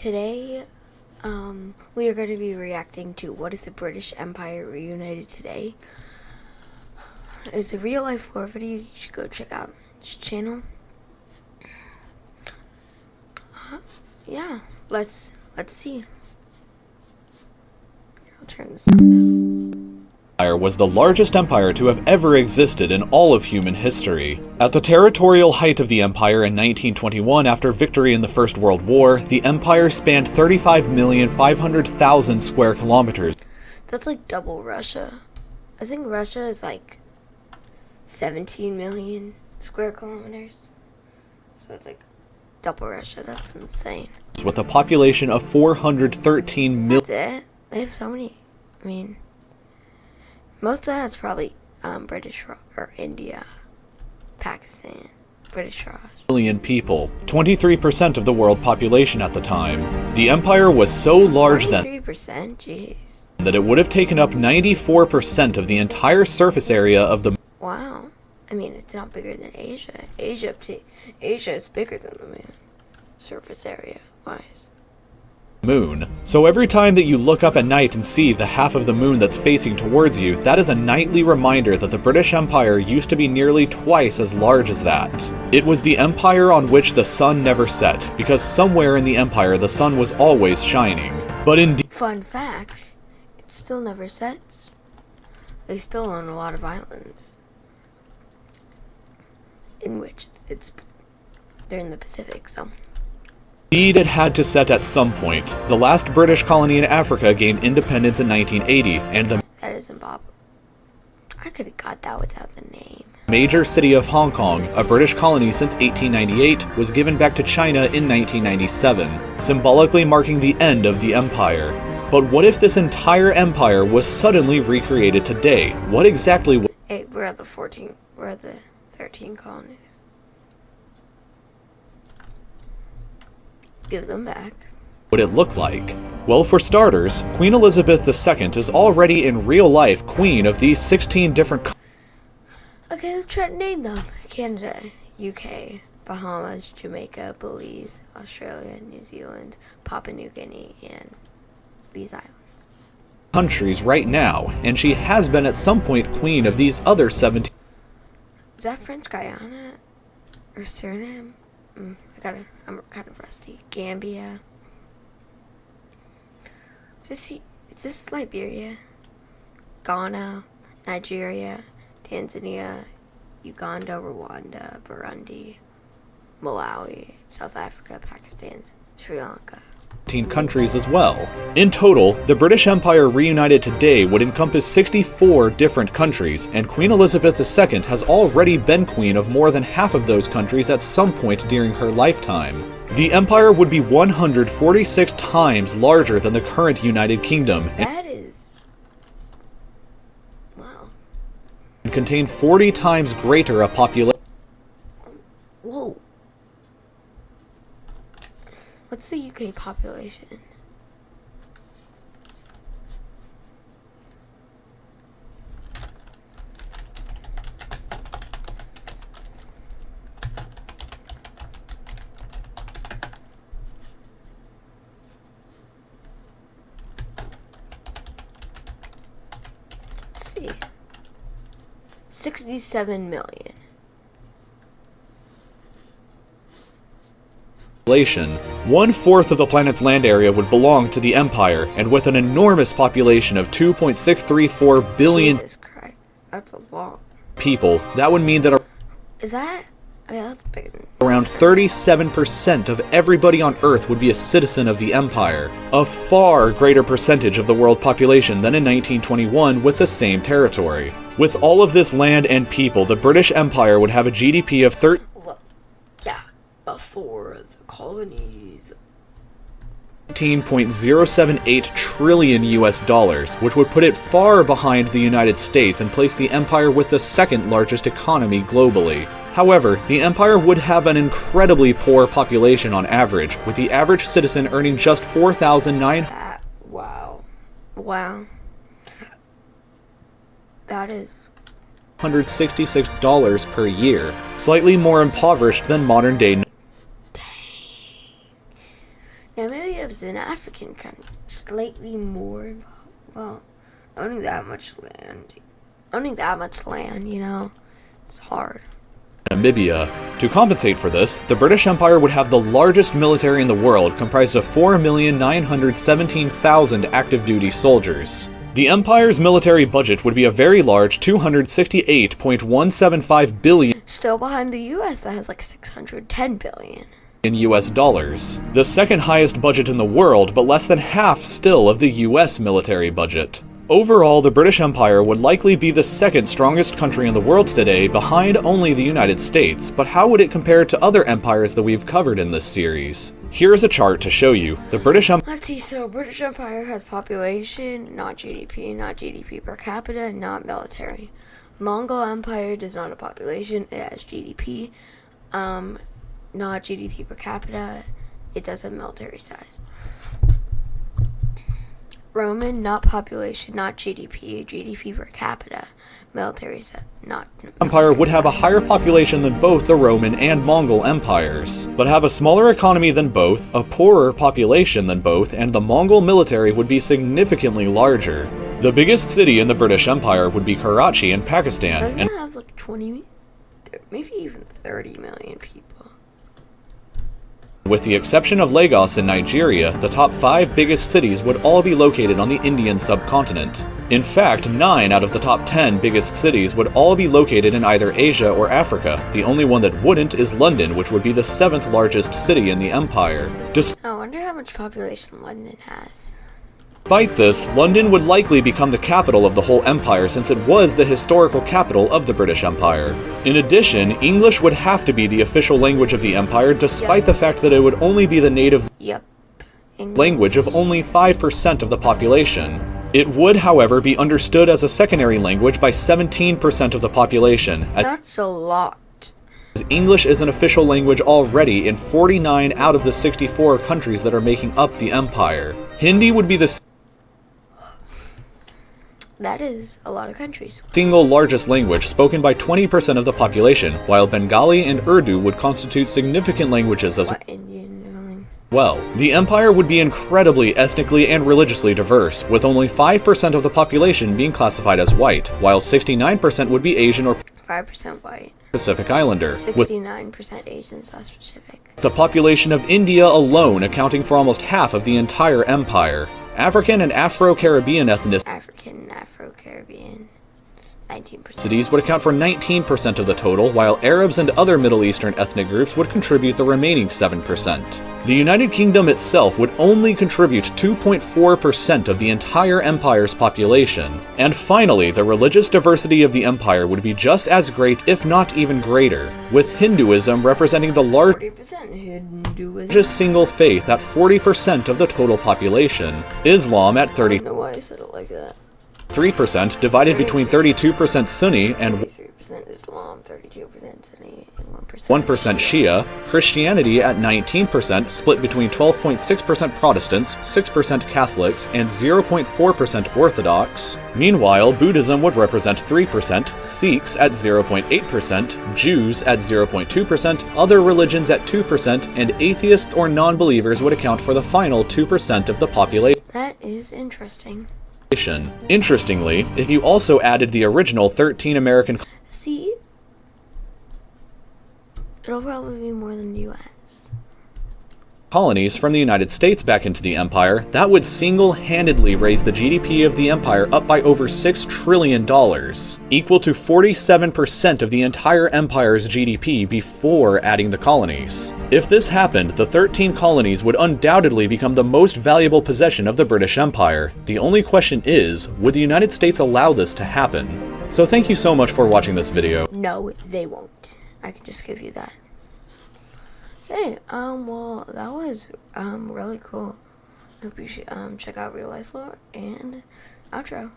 Today, we are going to be reacting to What is the British Empire Reunited Today? It's a real life lore video. You should go check out this channel. Yeah, let's see. I'll turn the sound Empire was the largest empire to have ever existed in all of human history. At the territorial height of the empire in 1921, after victory in the First World War, the empire spanned 35,500,000 square kilometers. That's like double Russia. I think Russia is like 17 million square kilometers. So it's like double Russia. That's insane. With a population of 413 million. That's it? They have so many. I mean, most of that's probably British or India, Pakistan, British Raj. Million people, 23% of the world population at the time. The empire was so large 23%? Jeez. that it would have taken up 94% of the entire surface area of the Wow. I mean, it's not bigger than Asia. Asia is bigger than the moon, surface area wise. moon. So every time that you look up at night and see the half of the moon that's facing towards you, that is a nightly reminder that the British Empire used to be nearly twice as large as that. It was the empire on which the sun never set, because somewhere in the empire the sun was always shining. But indeed, Fun fact, it still never sets. They still own a lot of islands, in which they're in the Pacific, so. it had to set at some point. The last British colony in Africa gained independence in 1980, and the That is Zimbabwe. I could have got that without the name. major city of Hong Kong, a British colony since 1898, was given back to China in 1997, symbolically marking the end of the empire. But what if this entire empire was suddenly recreated today? What exactly Hey, we're at the 13 colonies. Give them back. would it look like? Well, for starters, Queen Elizabeth II is already in real life queen of these 16 different Okay, let's try to name them. Canada, UK, Bahamas, Jamaica, Belize, Australia, New Zealand, Papua New Guinea, and these islands. countries right now, and she has been at some point queen of these other 17. Is that French Guyana? Or Suriname? I'm kind of rusty. Gambia. Is this Liberia? Ghana, Nigeria, Tanzania, Uganda, Rwanda, Burundi, Malawi, South Africa, Pakistan, Sri Lanka. Countries as well. In total, the British Empire reunited today would encompass 64 different countries, and Queen Elizabeth II has already been queen of more than half of those countries at some point during her lifetime. The empire would be 146 times larger than the current United Kingdom That is... wow. and contain 40 times greater a population. Whoa. What's the UK population? Let's see. 67 million. 1/4 of the planet's land area would belong to the Empire, and with an enormous population of 2.634 billion Jesus Christ, that's a lot. people, that would mean that Is that? I mean, that's bigger than... around 37% of everybody on Earth would be a citizen of the Empire, a far greater percentage of the world population than in 1921 with the same territory. With all of this land and people, the British Empire would have a GDP of Well, yeah, before the colonies. 13.078 trillion US dollars, which would put it far behind the United States and place the empire with the second largest economy globally. However, the empire would have an incredibly poor population on average, with the average citizen earning just $4,900. Wow. Wow. That is $166 per year, slightly more impoverished than modern-day. Now maybe if is an African country, slightly more, well, owning that much land, you know, it's hard. Namibia. To compensate for this, the British Empire would have the largest military in the world, comprised of 4,917,000 active duty soldiers. The Empire's military budget would be a very large $268.175 billion Still behind the US that has like 610 billion. in US dollars, the second highest budget in the world, but less than half still of the US military budget. Overall, the British Empire would likely be the second strongest country in the world today, behind only the United States, but how would it compare to other empires that we've covered in this series? Here is a chart to show you. The British Empire. Let's see, so British Empire has population, not GDP per capita, not military. Mongol Empire does not have population, it has GDP, not GDP per capita, it does have military size. Roman, not population, not GDP per capita, military size, not Empire would have a higher population than both the Roman and Mongol empires, but have a smaller economy than both, a poorer population than both, and the Mongol military would be significantly larger. The biggest city in the British Empire would be Karachi in Pakistan, doesn't and it have like 20, maybe even 30 million people? with the exception of Lagos in Nigeria, the top 5 biggest cities would all be located on the Indian subcontinent. In fact, 9 out of the top 10 biggest cities would all be located in either Asia or Africa. The only one that wouldn't is London, which would be the 7th largest city in the empire. I wonder how much population London has. Despite this, London would likely become the capital of the whole empire since it was the historical capital of the British Empire. In addition, English would have to be the official language of the empire, despite the fact that it would only be the native language of only 5% of the population. It would, however, be understood as a secondary language by 17% of the population. That's a lot. English is an official language already in 49 out of the 64 countries that are making up the empire. Hindi would be the That is a lot of countries. single largest language spoken by 20% of the population, while Bengali and Urdu would constitute significant languages as Indian or something. well. The empire would be incredibly ethnically and religiously diverse, with only 5% of the population being classified as white, while 69% would be Asian or 5% white. Pacific Islander, with 69% Asian / Pacific. the population of India alone accounting for almost half of the entire empire. African and Afro-Caribbean Afro-Caribbean, 19%. ethnicities would account for 19% of the total, while Arabs and other Middle Eastern ethnic groups would contribute the remaining 7%. The United Kingdom itself would only contribute 2.4% of the entire empire's population. And finally, the religious diversity of the empire would be just as great, if not even greater, with Hinduism representing the 40% Hinduism. largest single faith at 40% of the total population, Islam at I don't know why I said it like that. 33%, divided between 32% Sunni and 33% Islam, 32% Sunni, and 1%. 1% Shia, Christianity at 19%, split between 12.6% Protestants, 6% Catholics, and 0.4% Orthodox. Meanwhile, Buddhism would represent 3%, Sikhs at 0.8%, Jews at 0.2%, other religions at 2%, and atheists or non-believers would account for the final 2% of the population. That is interesting. Interestingly, if you also added the original 13 American See? It'll probably be more than the US. colonies from the United States back into the empire, that would single-handedly raise the GDP of the empire up by over $6 trillion, equal to 47% of the entire empire's GDP before adding the colonies. If this happened, the 13 colonies would undoubtedly become the most valuable possession of the British Empire. The only question is, would the United States allow this to happen? So thank you so much for watching this video. No, they won't. I can just give you that. Okay, well, that was, really cool. I hope you should, check out Real Life Lore and outro.